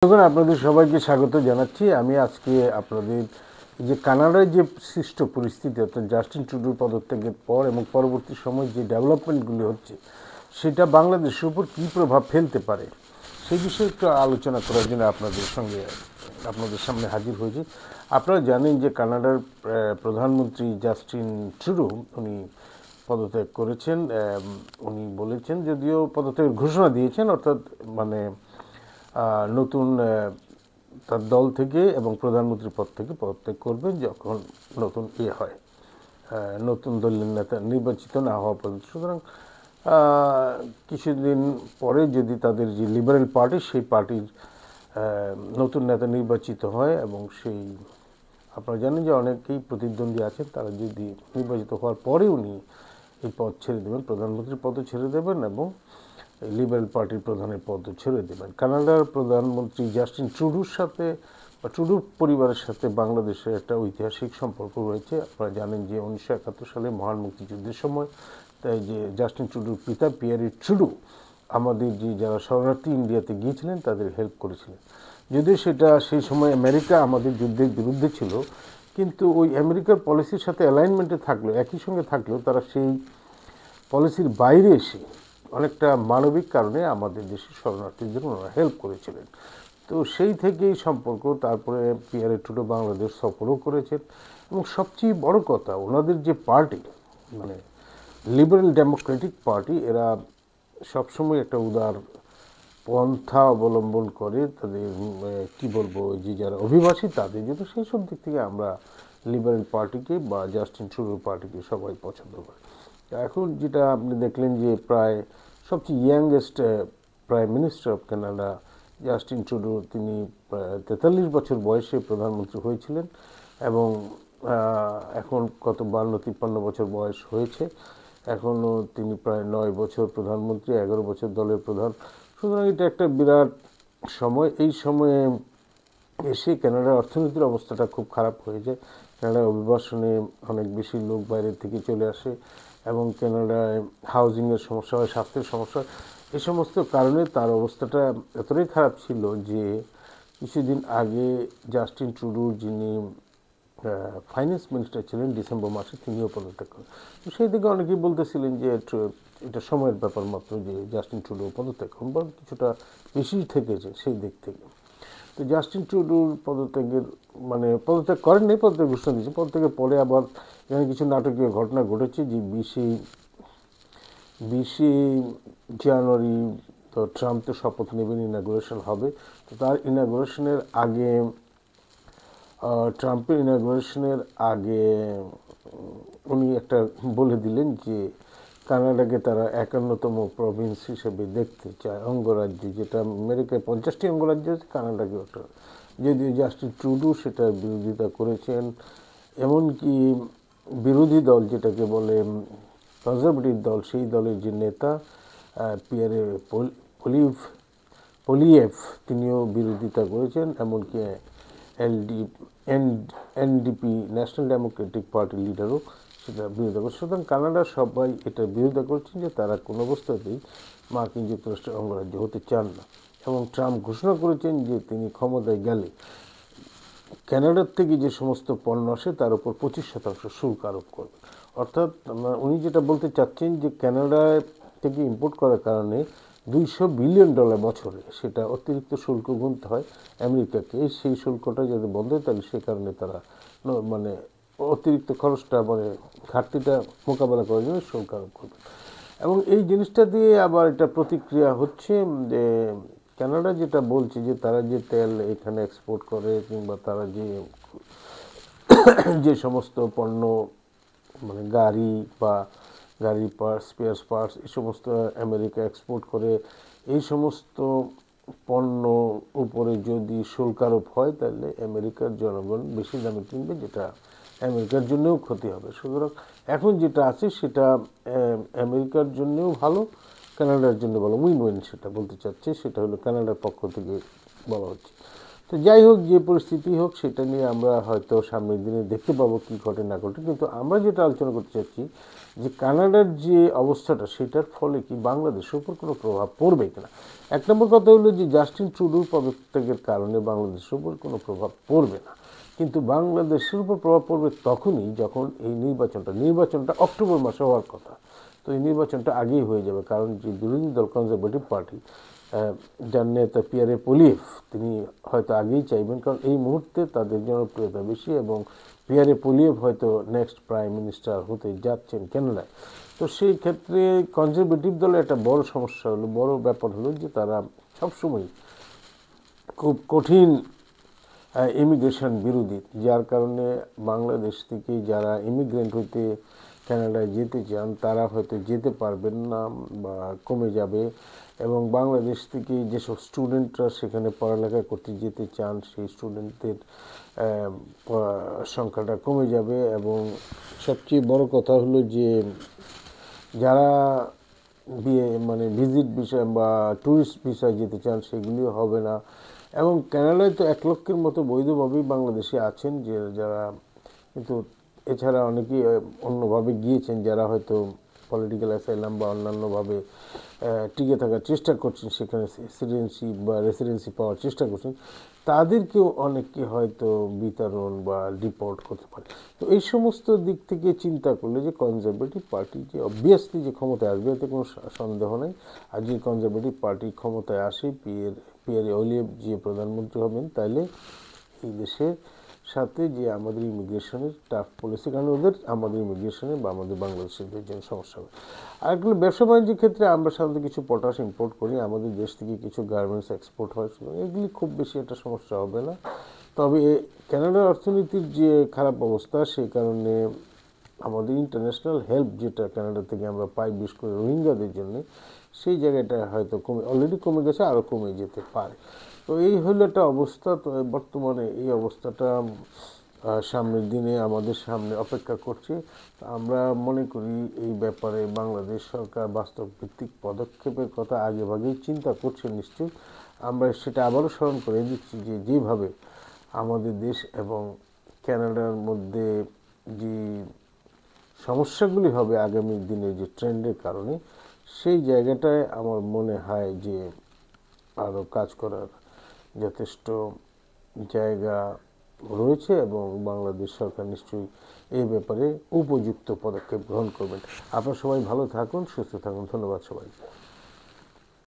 দেখুন, আপনাদের সবাইকে স্বাগত জানাচ্ছি। আমি আজকে আপনাদের যে কানাডার যে সৃষ্ট পরিস্থিতি, অর্থাৎ জাস্টিন ট্রুডোর পদত্যাগের পর এবং পরবর্তী সময় যে ডেভেলপমেন্টগুলি হচ্ছে সেটা বাংলাদেশের উপর কী প্রভাব ফেলতে পারে সেই বিষয়ে একটু আলোচনা করার জন্য আপনাদের সামনে হাজির হয়েছি। আপনারা জানেন যে কানাডার প্রধানমন্ত্রী জাস্টিন ট্রুডো উনি পদত্যাগ করেছেন। উনি বলেছেন, যদিও পদত্যাগের ঘোষণা দিয়েছেন, অর্থাৎ মানে নতুন তার দল থেকে এবং প্রধানমন্ত্রীর পদ থেকে পদত্যাগ করবেন যখন নতুন হয়, নতুন দলের নেতা নির্বাচিত না হওয়া পর্যন্ত। সুতরাং কিছুদিন পরে যদি তাদের যে লিবারেল পার্টি, সেই পার্টির নতুন নেতা নির্বাচিত হয় এবং সেই আপনারা জানেন যে অনেকেই প্রতিদ্বন্দ্বী আছেন, তারা যদি নির্বাচিত হওয়ার পরে উনি এই পদ ছেড়ে দেবেন, প্রধানমন্ত্রীর পদও ছেড়ে দেবেন এবং লিবারেল পার্টির প্রধানের পদও ছেড়ে দেবেন। কানাডার প্রধানমন্ত্রী জাস্টিন ট্রুডোর সাথে বা ট্রুডো পরিবারের সাথে বাংলাদেশের একটা ঐতিহাসিক সম্পর্ক রয়েছে। আপনারা জানেন যে 1971 সালে মহান মুক্তিযুদ্ধের সময় তাই যে জাস্টিন ট্রুডোর পিতা পিয়ারি ট্রুডো আমাদের যারা শরণার্থী ইন্ডিয়াতে গিয়েছিলেন তাদের হেল্প করেছিলেন। যদিও সেটা সেই সময় আমেরিকা আমাদের যুদ্ধের বিরুদ্ধে ছিল, কিন্তু ওই আমেরিকার পলিসির সাথে অ্যালাইনমেন্টে থাকলেও, একই সঙ্গে থাকলেও তারা সেই পলিসির বাইরে এসে অনেকটা মানবিক কারণে আমাদের দেশের শরণার্থীদের ওনারা হেল্প করেছিলেন। তো সেই থেকেই সম্পর্ক। তারপরে পিয়ারে ট্রুডো বাংলাদেশ সফরও করেছেন এবং সবচেয়ে বড় কথা, ওনাদের যে পার্টি মানে লিবারেল ডেমোক্রেটিক পার্টি, এরা সবসময় একটা উদার পন্থা অবলম্বন করে তাদের কি বলবো, যে যারা অভিবাসী তাদের জন্য। সেই সব দিক থেকে আমরা লিবারেল পার্টিকে বা জাস্টিন ট্রুডোর পার্টিকে সবাই পছন্দ করি। এখন যেটা আপনি দেখলেন যে প্রায় সবচেয়ে youngest prime minister of Canada Justin Trudeau, তিনি 43 বছর বয়সে প্রধানমন্ত্রী হয়েছিলেন এবং এখন কত 52-53 বছর বয়স হয়েছে। এখনও তিনি প্রায় 9 বছর প্রধানমন্ত্রী, 11 বছর দলের প্রধান। সুতরাং এটা একটা বিরাট সময়। এই সময়ে এসে কানাডার অর্থনীতির অবস্থাটা খুব খারাপ হয়ে যায়। কানাডার অভিবাসনে অনেক বেশি লোক বাইরের থেকে চলে আসে এবং কানাডায় হাউজিংয়ের সমস্যা হয়, স্বাস্থ্যের সমস্যা হয়। এই সমস্ত কারণে তার অবস্থাটা এতটাই খারাপ ছিল যে কিছুদিন আগে জাস্টিন ট্রুডোর যিনি ফাইন্যান্স মিনিস্টার ছিলেন ডিসেম্বর মাসে, তিনিও পদত্যাগ করেন। তো সেই দিকে অনেকেই বলতেছিলেন যে এটা সময়ের ব্যাপার মাত্র যে জাস্টিন ট্রুডো পদত্যাগ করেন, বরং কিছুটা বেশি থেকেছে সেই দিক থেকে। তো জাস্টিন ট্রুডোর পদত্যাগের পদত্যাগ করেননি, পদত্যাগ ঘোষণা দিয়েছে। পদত্যাগের পরে আবার এখানে কিছু নাটকীয় ঘটনা ঘটেছে যে 20 জানুয়ারি তো ট্রাম্প তো শপথ নেবেন, ইনাগুরেশন হবে। তো তার ইনাগুরেশনের আগে, ট্রাম্পের ইনাগুরেশনের আগে উনি একটা বলে দিলেন যে কানাডাকে তারা 51তম প্রভিন্স হিসেবে দেখতে চায়, অঙ্গরাজ্য, যেটা আমেরিকায় 50টি অঙ্গরাজ্য আছে, কানাডাকে ওটা। যদিও জাস্টিন ট্রুডো সেটার বিরোধিতা করেছেন, এমনকি বিরোধী দল যেটাকে বলে কনজারভেটিভ দল, সেই দলের যে নেতা পিয়ারে পোলিয়েভ, তিনিও বিরোধিতা করেছেন, এমনকি এনডিপি ন্যাশনাল ডেমোক্রেটিক পার্টির লিডারও সেটা বিরোধিতা করছে। সুতরাং কানাডার সবাই এটা বিরোধিতা করছেন যে তারা কোনো অবস্থাতেই মার্কিন যুক্তরাষ্ট্রের অঙ্গরাজ্য হতে চান না। এবং ট্রাম্প ঘোষণা করেছেন যে তিনি ক্ষমতায় গেলে কানাডার থেকে যে সমস্ত পণ্য আসে তার উপর 25% শুল্ক আরোপ করবেন। অর্থাৎ উনি যেটা বলতে চাচ্ছেন যে কানাডায় থেকে ইম্পোর্ট করার কারণে $200 বিলিয়ন বছরে সেটা অতিরিক্ত শুল্ক গুনতে হয় আমেরিকাকে। সেই শুল্কটা যদি বন্ধ হয় তাহলে সে কারণে তারা অতিরিক্ত খরচটা ঘাটতিটা মোকাবেলা করার জন্য শুল্ক আরোপ করবে। এবং এই জিনিসটা দিয়ে আবার এটা প্রতিক্রিয়া হচ্ছে যে কানাডা যেটা বলছে যে তারা যে তেল এখানে এক্সপোর্ট করে কিংবা তারা যে সমস্ত পণ্য গাড়ি বা গাড়ির পার্টস, স্পেয়ার পার্টস, এই সমস্ত আমেরিকা এক্সপোর্ট করে, এই সমস্ত পণ্য উপরে যদি শুল্ক আরোপ হয় তাহলে আমেরিকার জনগণ বেশি দামে কিনবে, যেটা আমেরিকার জন্যও ক্ষতি হবে। সুতরাং এখন যেটা আছে সেটা আমেরিকার জন্যও ভালো, কানাডার জন্য ভালো, উইন উইন সেটা বলতে চাচ্ছে। সেটা হলো কানাডার পক্ষ থেকে বলা হচ্ছে। তো যাই হোক, যে পরিস্থিতি হোক, সেটা নিয়ে আমরা হয়তো সামনের দিনে দেখতে পাবো কি ঘটে না ঘটে। কিন্তু আমরা যেটা আলোচনা করতে চাচ্ছি যে কানাডার যে অবস্থাটা, সেটার ফলে কি বাংলাদেশের উপর কোনো প্রভাব পড়বে কিনা। এক নম্বর কথা হলো যে জাস্টিন ট্রুডোর পদত্যাগের কারণে বাংলাদেশের উপর কোনো প্রভাব পড়বে না, কিন্তু বাংলাদেশের উপর প্রভাব পড়বে তখনই যখন এই নির্বাচনটা অক্টোবর মাসে হওয়ার কথা। তো এই নির্বাচনটা আগেই হয়ে যাবে, কারণ যে বিরোধী দল কনজারভেটিভ পার্টি, যার নেতা পিয়ারে পোলিয়েভ, তিনি হয়তো আগেই চাইবেন, কারণ এই মুহূর্তে তাদের জনপ্রিয়তা বেশি এবং পিয়ারে পোলিয়েভ হয়তো নেক্সট প্রাইম মিনিস্টার হতে যাচ্ছেন কানাডায়। তো সেই ক্ষেত্রে কনজারভেটিভ দলের একটা বড় সমস্যা হলো, বড় ব্যাপার হলো যে তারা সবসময় খুব কঠিন ইমিগ্রেশন বিরোধী, যার কারণে বাংলাদেশ থেকে যারা ইমিগ্রেন্ট হইতে কানাডায় যেতে চান তারা হয়তো যেতে পারবেন না বা কমে যাবে, এবং বাংলাদেশ থেকে যেসব স্টুডেন্টরা সেখানে পড়ালেখা করতে যেতে চান সেই স্টুডেন্টদের সংখ্যাটা কমে যাবে। এবং সবচেয়ে বড় কথা হলো যে যারা ভিজিট ভিসা বা ট্যুরিস্ট ভিসায় যেতে চান সেগুলিও হবে না। এবং কানাডায় তো 1 লক্ষের মতো বৈধভাবেই বাংলাদেশে আছেন, যে যারা, কিন্তু এছাড়া অনেকেই অন্যভাবে গিয়েছেন, যারা হয়তো পলিটিক্যাল অ্যাসাইলাম বা অন্যান্যভাবে টিকে থাকার চেষ্টা করছেন, সেখানে রেসিডেন্সি পাওয়ার চেষ্টা করছেন, তাদেরকেও অনেককে হয়তো বিতরণ বা ডিপোর্ট করতে পারে। তো এই সমস্ত দিক থেকে চিন্তা করলে যে কনজারভেটিভ পার্টি যে অবভিয়াসলি যে ক্ষমতায় আসবে এতে কোনো সন্দেহ নেই। আর যে কনজারভেটিভ পার্টি ক্ষমতায় আসে, পিয়ারে পোলিয়েভ যে প্রধানমন্ত্রী হবেন, তাইলে এই দেশের সাথে যে আমাদের ইমিগ্রেশনের টাফ পলিসি, কারণ আমাদের ইমিগ্রেশনে বা আমাদের বাংলাদেশিদের জন্য সমস্যা হবে। আর একটা ব্যবসা বাণিজ্যের ক্ষেত্রে আমরা সাধারণত কিছু পটাশ ইম্পোর্ট করি, আমাদের দেশ থেকে কিছু গার্মেন্টস এক্সপোর্ট হয়, সুতরাং এগুলি খুব বেশি একটা সমস্যা হবে না। তবে কানাডার অর্থনীতির যে খারাপ অবস্থা, সেই কারণে আমাদের ইন্টারন্যাশনাল হেল্প যেটা কানাডা থেকে আমরা পাই, বিশেষ করে রোহিঙ্গাদের জন্য, সেই জায়গাটা হয়তো অলরেডি কমে গেছে, আরও কমে যেতে পারে। তো এই হলো একটা অবস্থা। তো বর্তমানে এই অবস্থাটা সামনের দিনে আমাদের সামনে অপেক্ষা করছে। আমরা মনে করি এই ব্যাপারে বাংলাদেশ সরকার বাস্তব ভিত্তিক পদক্ষেপের কথা আগেভাগেই চিন্তা করছে নিশ্চয়ই। আমরা সেটা আবারও স্মরণ করে দিচ্ছি যে যেভাবে আমাদের দেশ এবং কানাডার মধ্যে যে সমস্যাগুলি হবে আগামী দিনে যে ট্রেন্ডের কারণে, সেই জায়গাটায় আমার মনে হয় যে আরও কাজ করার যথেষ্ট জায়গা রয়েছে এবং বাংলাদেশ সরকার নিশ্চয়ই এই ব্যাপারে উপযুক্ত পদক্ষেপ গ্রহণ করবেন। আপনারা সবাই ভালো থাকুন, সুস্থ থাকুন। ধন্যবাদ সবাইকে।